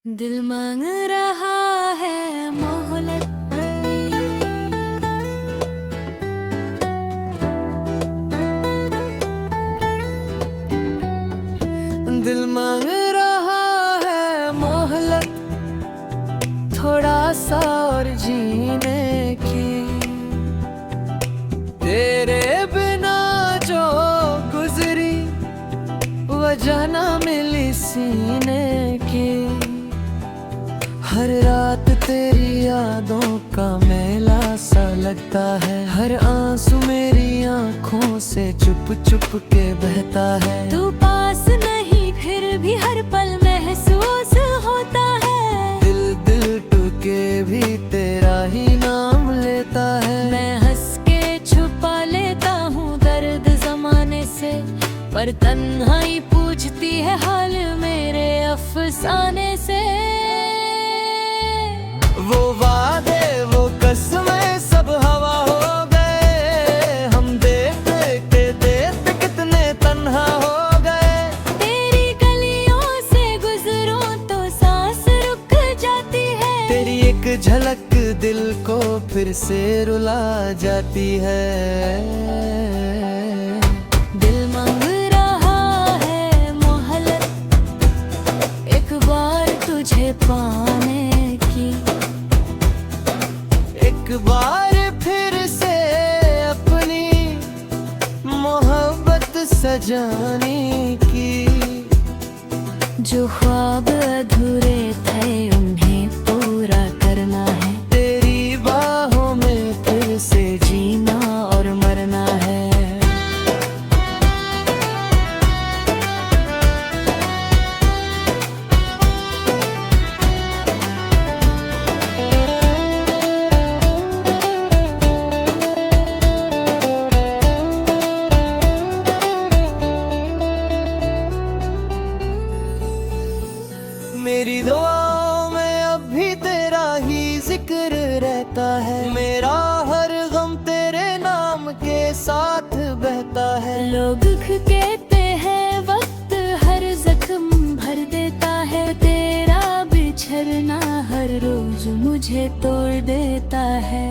दिल मांग रहा है मोहलत। दिल मांग रहा है मोहलत, थोड़ा सा और जीने की। तेरे बिना जो गुजरी वजह ना मिली सीने की। हर रात तेरी यादों का मेला सा लगता है। हर आंसू मेरी आंखों से चुप चुप के बहता है। तू पास नहीं फिर भी हर पल महसूस होता है। दिल दिल टूटे भी तेरा ही नाम लेता है। मैं हंस के छुपा लेता हूँ दर्द जमाने से, पर तन्हाई पूछती है हाल मेरे अफसाने से। वो वादे वो कसमें सब हवा हो गए। हम देखते देखते कितने तन्हा हो गए। तेरी गलियों से गुजरूं तो सांस रुक जाती है। तेरी एक झलक दिल को फिर से रुला जाती है। दिल मांग रहा है मोहलत, एक बार तुझे पाने की। एक बार फिर से अपनी मोहब्बत सजाने की। जो ख्वाब अधूरे थे उन्हें पूरा करना है। तेरी बाहों में फिर से जीना और मरना है। मेरी दुआओं में अब भी तेरा ही जिक्र रहता है। मेरा हर गम तेरे नाम के साथ बहता है। लोग कहते हैं वक्त हर जख्म भर देता है। तेरा बिछड़ना हर रोज मुझे तोड़ देता है।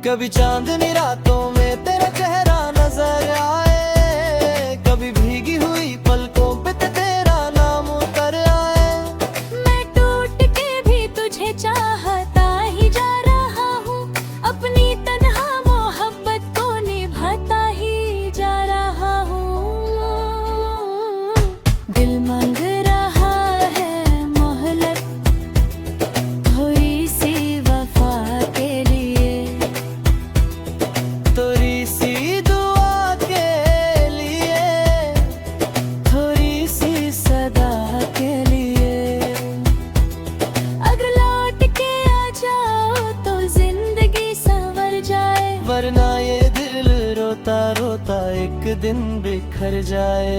कभी चांदनी रातों में तेरा चेहरा नजर आए। कभी भीगी हुई पलकों पे तेरा नाम उतर आए। मैं टूट के भी तुझे चाहता ही जा रहा हूँ। अपनी तन्हा मोहब्बत को निभाता ही जा रहा हूँ। दिल मांग रहा है मोहलत, थोड़ी सी वफा के लिए। थोड़ी सी दुआ के लिए, थोड़ी सी सदा के लिए। अगर लौट के आ जाओ तो जिंदगी संवर जाए। वरना ये दिल रोता रोता एक दिन बिखर जाए।